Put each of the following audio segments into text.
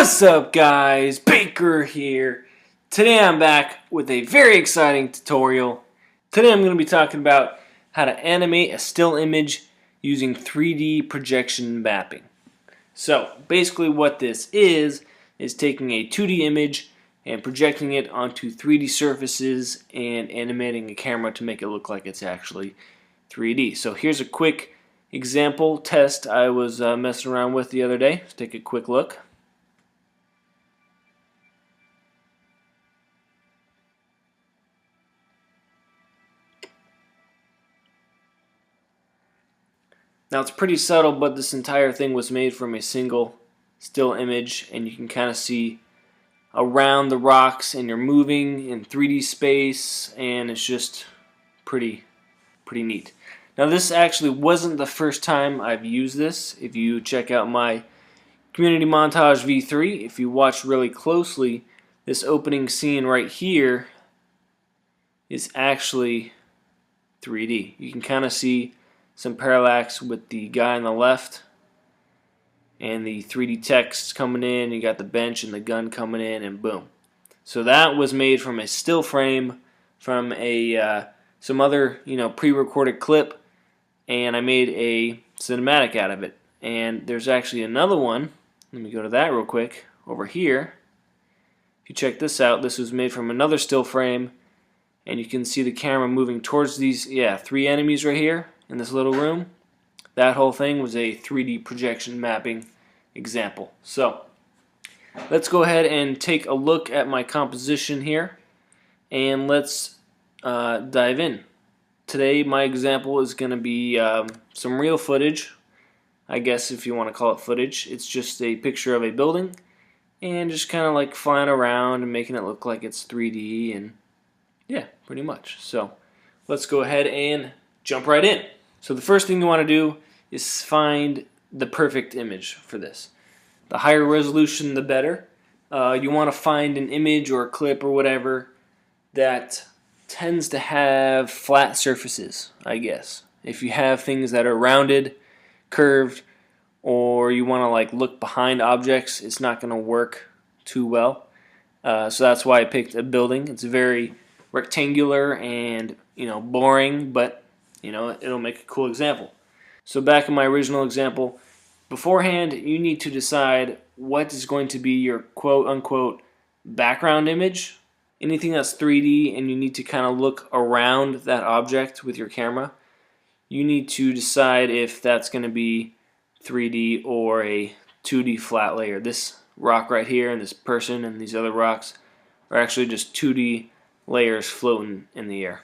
What's up guys, Baker here. Today I'm back with a very exciting tutorial. Today I'm going to be talking about how to animate a still image using 3D projection mapping. So basically what this is taking a 2D image and projecting it onto 3D surfaces and animating a camera to make it look like it's actually 3D. So here's a quick example test I was messing around with the other day. Let's take a quick look. Now it's pretty subtle, but this entire thing was made from a single still image, and you can kind of see around the rocks, and you're moving in 3D space, and it's just pretty neat. Now this actually wasn't the first time I've used this. If you check out my Community Montage V3, if you watch really closely, this opening scene right here is actually 3D. You can kind of see some parallax with the guy on the left and the 3D text coming in. You got the bench and the gun coming in, and boom. So that was made from a still frame from a some other pre-recorded clip, and I made a cinematic out of it. And there's actually another one. Let me go to that real quick over here. If you check this out, this was made from another still frame, and you can see the camera moving towards these three enemies right here in this little room. That whole thing was a 3D projection mapping example. So let's go ahead and take a look at my composition here, and let's dive in. Today my example is going to be some real footage, I guess, if you want to call it footage. It's just a picture of a building and just kind of like flying around and making it look like it's 3D, and yeah, pretty much. So let's go ahead and jump right in. So the first thing you want to do is find the perfect image for this. The higher resolution, the better. You want to find an image or a clip or whatever that tends to have flat surfaces, I guess. If you have things that are rounded, curved, or you want to like look behind objects, it's not going to work too well. So that's why I picked a building. It's very rectangular and boring, but it'll make a cool example. So back in my original example, beforehand you need to decide what is going to be your quote-unquote background image. Anything that's 3D and you need to kind of look around that object with your camera, you need to decide if that's going to be 3D or a 2D flat layer. This rock right here and this person and these other rocks are actually just 2D layers floating in the air.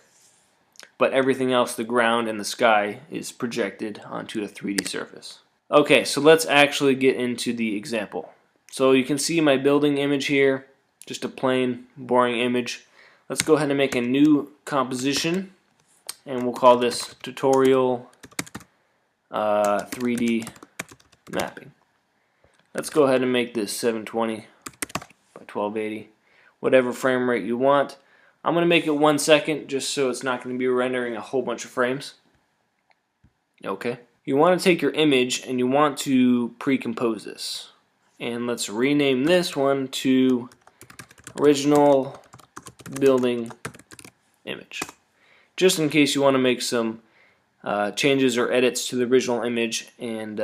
But everything else, the ground and the sky, is projected onto a 3D surface. Okay, so let's actually get into the example. So you can see my building image here, just a plain, boring image. Let's go ahead and make a new composition, and we'll call this tutorial 3D mapping. Let's go ahead and make this 720 by 1280, whatever frame rate you want. I'm going to make it 1 second just so it's not going to be rendering a whole bunch of frames. Okay. You want to take your image and you want to pre-compose this. And let's rename this one to original building image. Just in case you want to make some changes or edits to the original image, and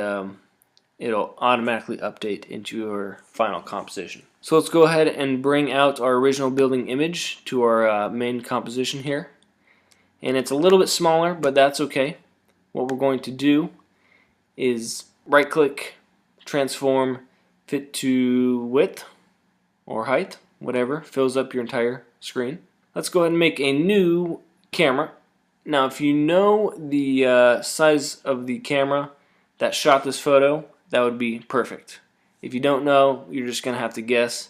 it'll automatically update into your final composition. So let's go ahead and bring out our original building image to our main composition here. And it's a little bit smaller, but that's okay. What we're going to do is right click, transform, fit to width or height, whatever, fills up your entire screen. Let's go ahead and make a new camera. Now if you know the size of the camera that shot this photo, that would be perfect. If you don't know, you're just going to have to guess,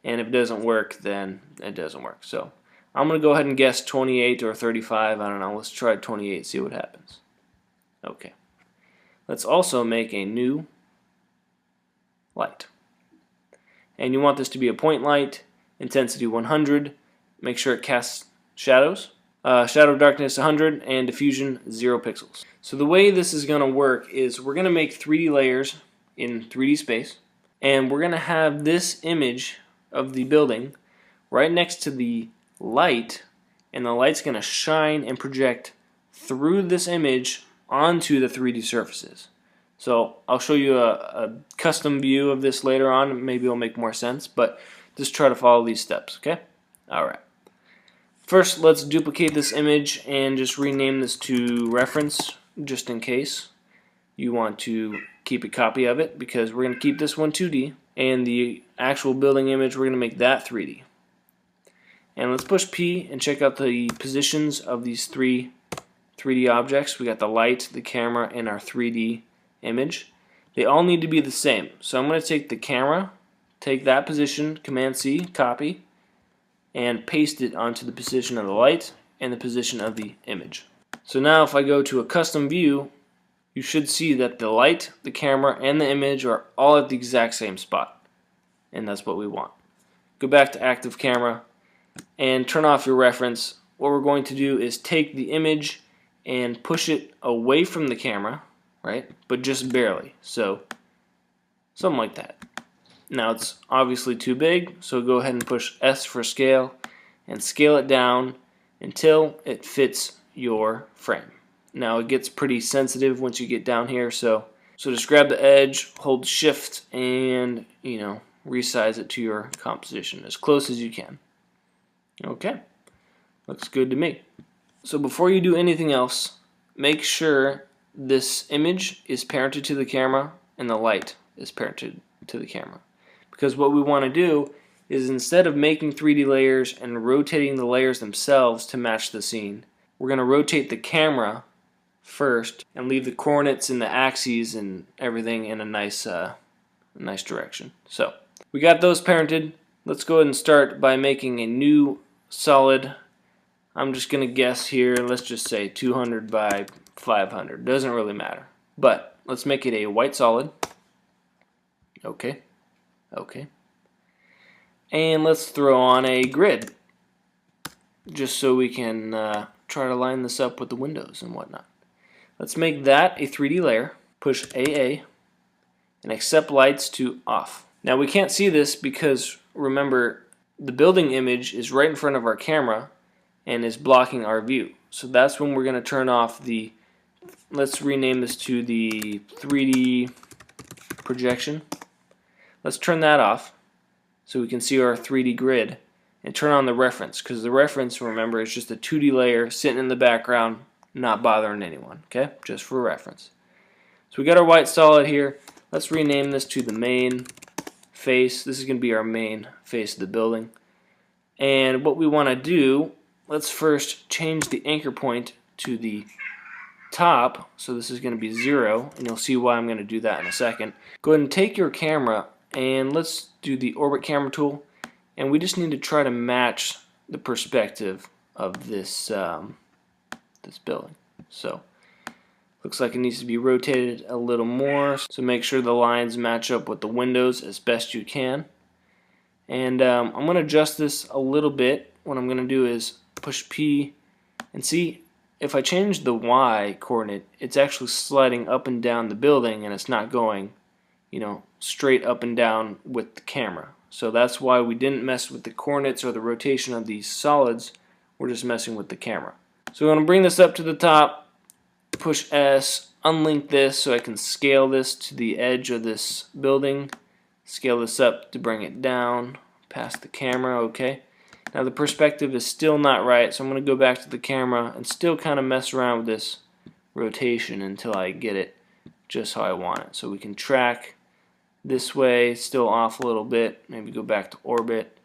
and if it doesn't work, then it doesn't work. So I'm going to go ahead and guess 28 or 35, I don't know, let's try 28, see what happens. Okay. Let's also make a new light. And you want this to be a point light, intensity 100, make sure it casts shadows. Shadow darkness 100 and diffusion 0 pixels. So the way this is going to work is we're going to make 3D layers in 3D space. And we're going to have this image of the building right next to the light, and the light's going to shine and project through this image onto the 3D surfaces. So I'll show you a custom view of this later on. Maybe it'll make more sense, but just try to follow these steps, okay? Alright. First, let's duplicate this image and just rename this to reference, just in case you want to keep a copy of it, because we're going to keep this one 2D, and the actual building image, we're going to make that 3D. And let's push P and check out the positions of these three 3D objects. We got the light, the camera, and our 3D image. They all need to be the same. So I'm going to take the camera, take that position, Command C, copy, and paste it onto the position of the light and the position of the image. So now if I go to a custom view, you should see that the light, the camera, and the image are all at the exact same spot. And that's what we want. Go back to active camera and turn off your reference. What we're going to do is take the image and push it away from the camera, right? But just barely. So something like that. Now it's obviously too big, so go ahead and push S for scale and scale it down until it fits your frame. Now it gets pretty sensitive once you get down here, so just grab the edge, hold shift, and resize it to your composition as close as you can. Okay, looks good to me. So before you do anything else, make sure this image is parented to the camera and the light is parented to the camera. Because what we want to do is, instead of making 3D layers and rotating the layers themselves to match the scene, we're going to rotate the camera first and leave the coordinates and the axes and everything in a nice direction. So we got those parented. Let's go ahead and start by making a new solid. I'm just going to guess here, let's just say 200 by 500. Doesn't really matter. But let's make it a white solid. Okay. Okay. And let's throw on a grid, just so we can try to line this up with the windows and whatnot. Let's make that a 3D layer. Push AA and accept lights to off. Now we can't see this because, remember, the building image is right in front of our camera and is blocking our view. So that's when we're going to turn off the, let's rename this to the 3D projection. Let's turn that off so we can see our 3D grid, and turn on the reference, because the reference, remember, is just a 2D layer sitting in the background, not bothering anyone, okay? Just for reference. So we got our white solid here. Let's rename this to the main face. This is going to be our main face of the building. And what we want to do, let's first change the anchor point to the top. So this is going to be 0, and you'll see why I'm going to do that in a second. Go ahead and take your camera, and let's do the orbit camera tool, and we just need to try to match the perspective of this this building. So looks like it needs to be rotated a little more, so make sure the lines match up with the windows as best you can. And I'm going to adjust this a little bit. What I'm going to do is push P, and see, if I change the Y coordinate, it's actually sliding up and down the building, and it's not going straight up and down with the camera. So that's why we didn't mess with the coordinates or the rotation of these solids. We're just messing with the camera. So we're going to bring this up to the top, push S, unlink this so I can scale this to the edge of this building, scale this up to bring it down past the camera. Okay. Now the perspective is still not right, so I'm going to go back to the camera and still kind of mess around with this rotation until I get it just how I want it. So we can track this way, still off a little bit, maybe go back to orbit,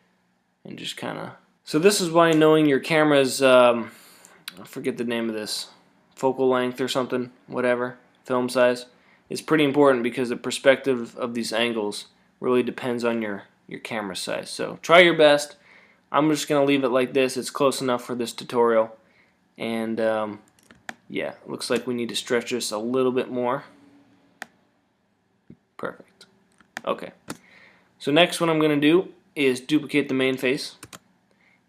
and just kind of. So this is why knowing your camera's, I forget the name of this, focal length or something, whatever, film size, is pretty important, because the perspective of these angles really depends on your camera size. So try your best. I'm just going to leave it like this. It's close enough for this tutorial. And yeah, looks like we need to stretch this a little bit more. Perfect. Okay. So next, what I'm going to do is duplicate the main face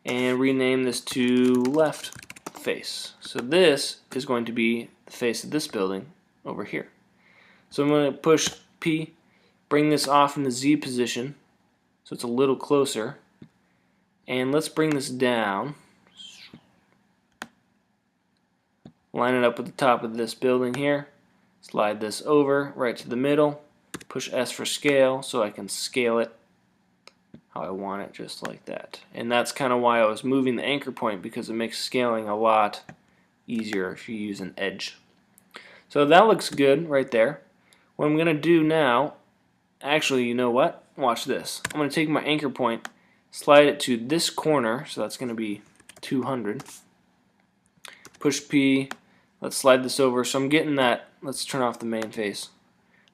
and rename this to left face. So this is going to be the face of this building over here. So I'm going to push P bring this off in the Z position so it's a little closer, and let's bring this down, line it up with the top of this building here, slide this over right to the middle, push S for scale so I can scale it how I want it, just like that. And that's kind of why I was moving the anchor point, because it makes scaling a lot easier if you use an edge. So that looks good right there. What I'm going to do now, actually, you know what? Watch this. I'm going to take my anchor point, slide it to this corner, so that's going to be 200. Push P, let's slide this over. So I'm getting that, let's turn off the main face.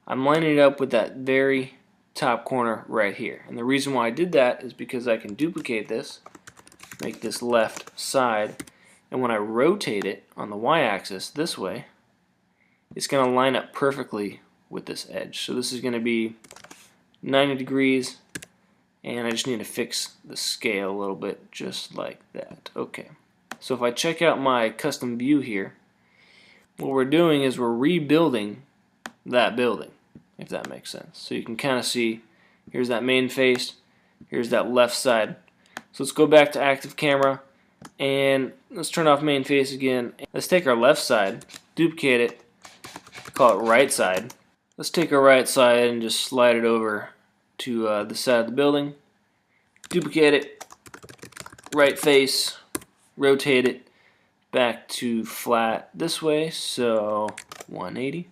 I'm lining it up with that very top corner right here. And the reason why I did that is because I can duplicate this, make this left side, and when I rotate it on the y-axis this way, it's going to line up perfectly with this edge. So this is going to be 90 degrees, and I just need to fix the scale a little bit, just like that. Okay. So if I check out my custom view here, what we're doing is we're rebuilding that building, if that makes sense. So you can kind of see, here's that main face, here's that left side. So let's go back to active camera, and let's turn off main face again. Let's take our left side, duplicate it, call it right side. Let's take our right side and just slide it over to the side of the building, duplicate it, right face, rotate it back to flat this way, so 180,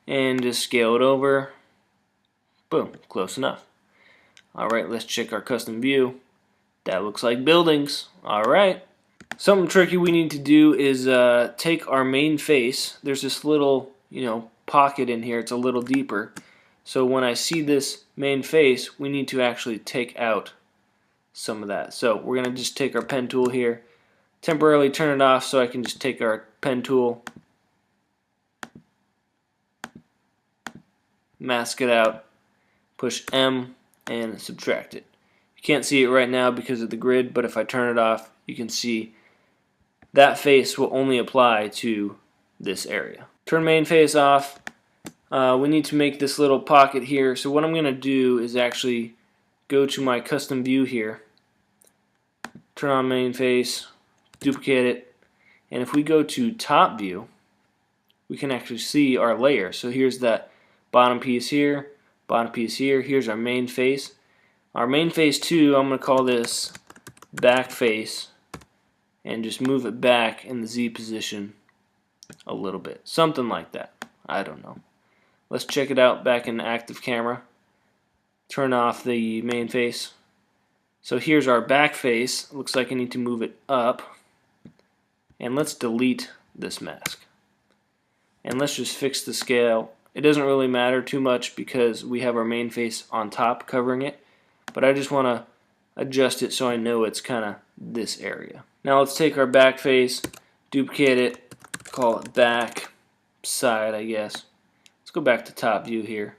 and just scale it over. Boom, close enough. Alright, let's check our custom view. That looks like buildings. Alright. Something tricky we need to do is take our main face. There's this little, pocket in here. It's a little deeper. So when I see this main face, we need to actually take out some of that. So we're going to just take our pen tool here, temporarily turn it off so I can just take our pen tool, mask it out, push M, and subtract it. You can't see it right now because of the grid, but if I turn it off, you can see that face will only apply to this area. Turn main face off. We need to make this little pocket here. So what I'm going to do is actually go to my custom view here, turn on main face, duplicate it, and if we go to top view, we can actually see our layer. So here's that bottom piece here, bottom piece here. Here's our main face. Our main face 2, I'm going to call this back face, and just move it back in the Z position a little bit. Something like that. I don't know. Let's check it out back in active camera. Turn off the main face. So here's our back face. Looks like I need to move it up. And let's delete this mask. And let's just fix the scale. It doesn't really matter too much because we have our main face on top covering it. But I just want to adjust it so I know it's kind of this area. Now let's take our back face, duplicate it, call it back side, I guess. Let's go back to top view here.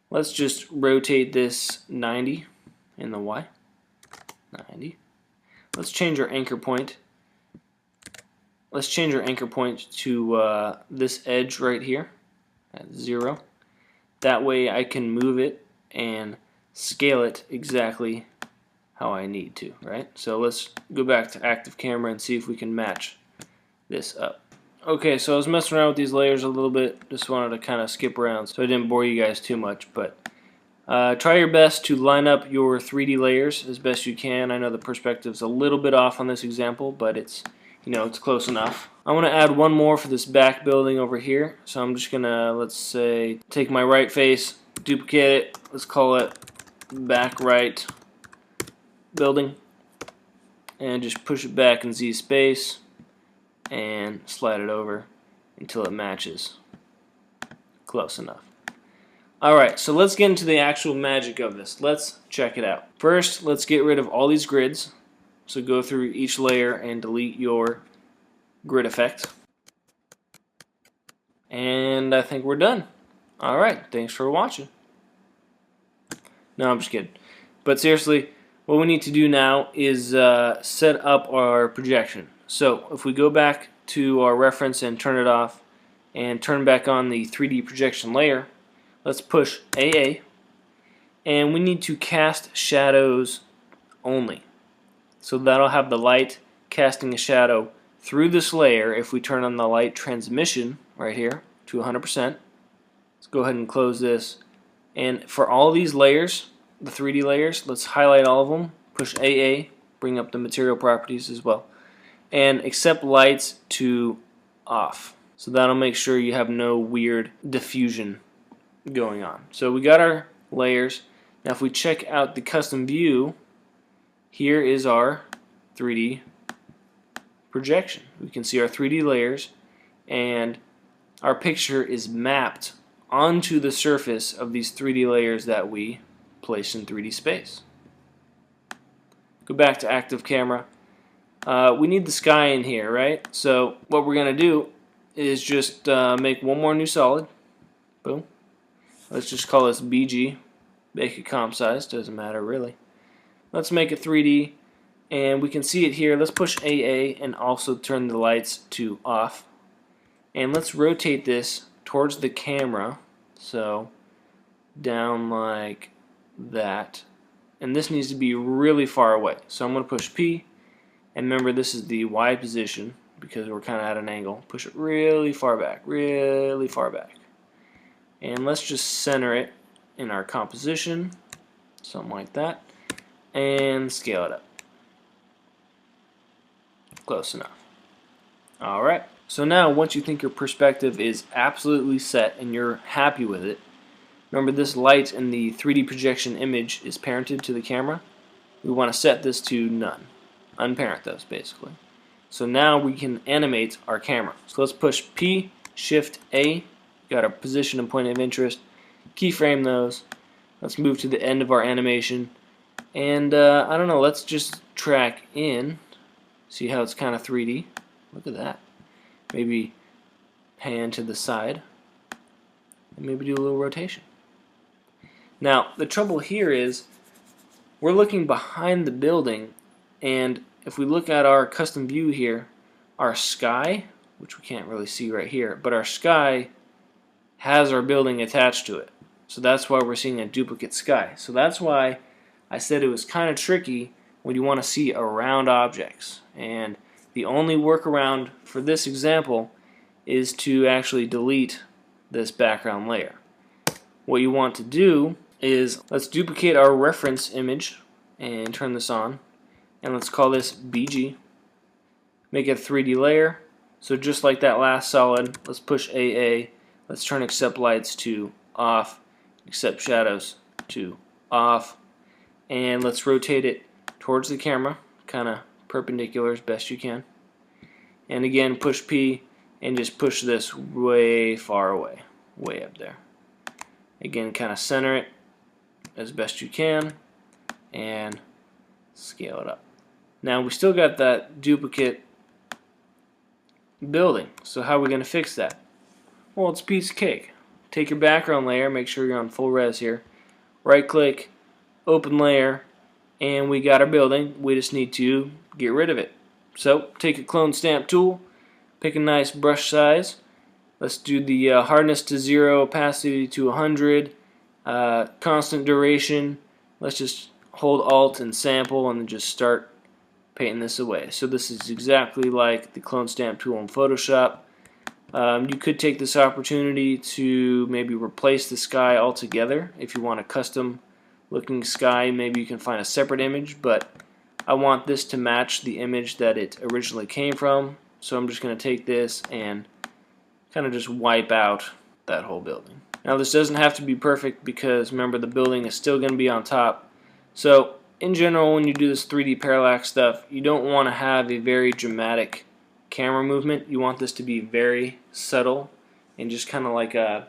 Let's just rotate this 90 in the Y. 90. Let's change our anchor point. Let's change our anchor point to this edge right here at 0. That way I can move it and scale it exactly how I need to, right? So let's go back to active camera and see if we can match this up. Okay, so I was messing around with these layers a little bit. Just wanted to kind of skip around so I didn't bore you guys too much. But try your best to line up your 3D layers as best you can. I know the perspective's a little bit off on this example, but it's it's close enough. I want to add one more for this back building over here. So I'm just gonna, let's say, take my right face, duplicate it. Let's call it back right building, and just push it back in Z space and slide it over until it matches. Close enough. Alright, so let's get into the actual magic of this. Let's check it out. First, let's get rid of all these grids. So go through each layer and delete your grid effect. And I think we're done. Alright, thanks for watching. No, I'm just kidding. But seriously, what we need to do now is set up our projection. So if we go back to our reference and turn it off and turn back on the 3D projection layer, let's push AA, and we need to cast shadows only. So that'll have the light casting a shadow through this layer if we turn on the light transmission right here to 100%. Let's go ahead and close this. And for all these layers, the 3D layers, let's highlight all of them, push AA, bring up the material properties as well, and accept lights to off. So that'll make sure you have no weird diffusion going on. So we got our layers. Now if we check out the custom view, here is our 3D projection. We can see our 3D layers, and our picture is mapped onto the surface of these 3D layers that we place in 3D space. Go back to active camera. We need the sky in here, right? So what we're going to do is just make one more new solid. Boom. Let's just call this BG. Make it comp size, doesn't matter really. Let's make it 3D, and we can see it here. Let's push AA and also turn the lights to off. And let's rotate this towards the camera, so down like that. And this needs to be really far away. So I'm going to push P, and remember this is the Y position because we're kind of at an angle. Push it really far back, really far back. And let's just center it in our composition, something like that, and scale it up. Close enough. Alright, so now once you think your perspective is absolutely set and you're happy with it, remember this light in the 3D projection image is parented to the camera. We want to set this to none. Unparent those basically. So now we can animate our camera. So let's push P, Shift A, got our position and point of interest, keyframe those. Let's move to the end of our animation, and I don't know, let's just track in. See how it's kind of 3D? Look at that. Maybe pan to the side, and maybe do a little rotation. Now, the trouble here is we're looking behind the building, and if we look at our custom view here, our sky, which we can't really see right here, but our sky has our building attached to it. So that's why we're seeing a duplicate sky. So that's why I said it was kind of tricky when you want to see around objects. And the only workaround for this example is to actually delete this background layer. What you want to do is, let's duplicate our reference image and turn this on, and let's call this BG. Make it a 3D layer. So just like that last solid, let's push AA. Let's turn accept lights to off, accept shadows to off, and let's rotate it towards the camera, kind of perpendicular as best you can. And again, push P and just push this way far away, way up there. Again, kind of center it as best you can and scale it up. Now we still got that duplicate building, so how are we going to fix that? Well, it's a piece of cake. Take your background layer, make sure you're on full res here, right click, open layer, and we got our building. We just need to get rid of it. So take a clone stamp tool, pick a nice brush size. Let's do the hardness to 0, opacity to 100, constant duration. Let's just hold Alt and sample and then just start painting this away. So this is exactly like the clone stamp tool in Photoshop. You could take this opportunity to maybe replace the sky altogether. If you want a custom looking sky, maybe you can find a separate image, but I want this to match the image that it originally came from, so I'm just going to take this and kind of just wipe out that whole building. Now this doesn't have to be perfect because remember the building is still going to be on top. So in general, when you do this 3D parallax stuff, you don't want to have a very dramatic camera movement. You want this to be very subtle and just kind of like a,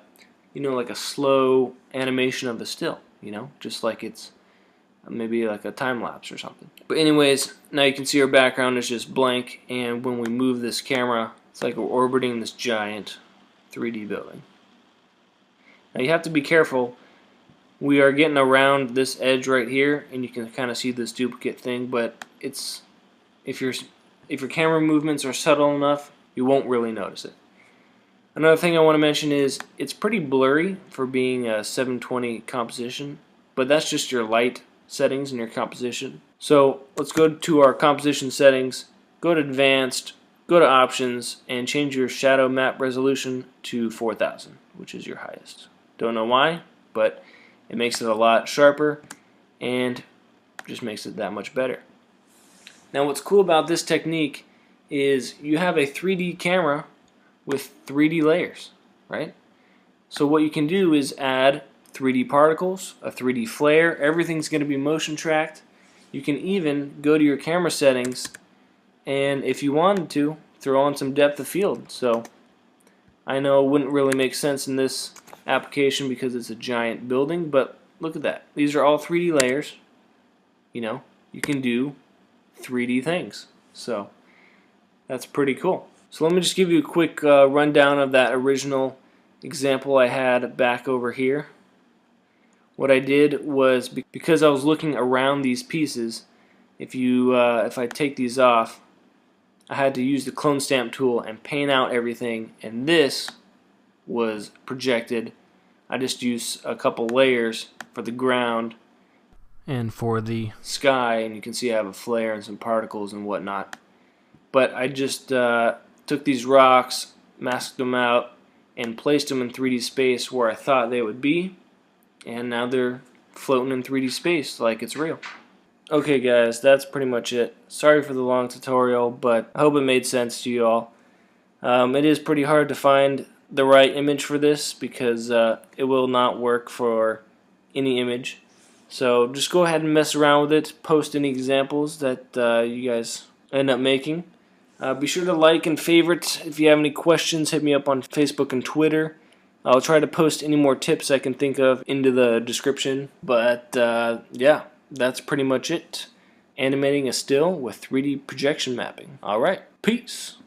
you know, like a slow animation of a still, you know, just like it's maybe like a time lapse or something. But anyways, now you can see our background is just blank, and when we move this camera, it's like we're orbiting this giant 3D building. Now you have to be careful. We are getting around this edge right here, and you can kind of see this duplicate thing, but it's if your camera movements are subtle enough, you won't really notice it. Another thing I want to mention is it's pretty blurry for being a 720 composition, but that's just your light settings in your composition. So let's go to our composition settings, go to advanced, go to options, and change your shadow map resolution to 4000, which is your highest. Don't know why, but it makes it a lot sharper and just makes it that much better. Now what's cool about this technique is you have a 3D camera with 3D layers, right? So what you can do is add 3D particles, a 3D flare, everything's going to be motion tracked. You can even go to your camera settings and if you wanted to, throw on some depth of field. So I know it wouldn't really make sense in this application because it's a giant building, but look at that. These are all 3D layers. You know, you can do 3D things. So that's pretty cool. So let me just give you a quick rundown of that original example I had back over here. What I did was, because I was looking around these pieces, if I take these off, I had to use the clone stamp tool and paint out everything, and this was projected. I just used a couple layers for the ground and for the sky, and you can see I have a flare and some particles and whatnot. But I just took these rocks, masked them out, and placed them in 3D space where I thought they would be, and now they're floating in 3D space like it's real. Okay guys, that's pretty much it. Sorry for the long tutorial, but I hope it made sense to you all. It is pretty hard to find the right image for this because it will not work for any image. So just go ahead and mess around with it, post any examples that you guys end up making. Be sure to like and favorite. If you have any questions, hit me up on Facebook and Twitter. I'll try to post any more tips I can think of into the description. But yeah, that's pretty much it. Animating a still with 3D projection mapping. Alright, peace.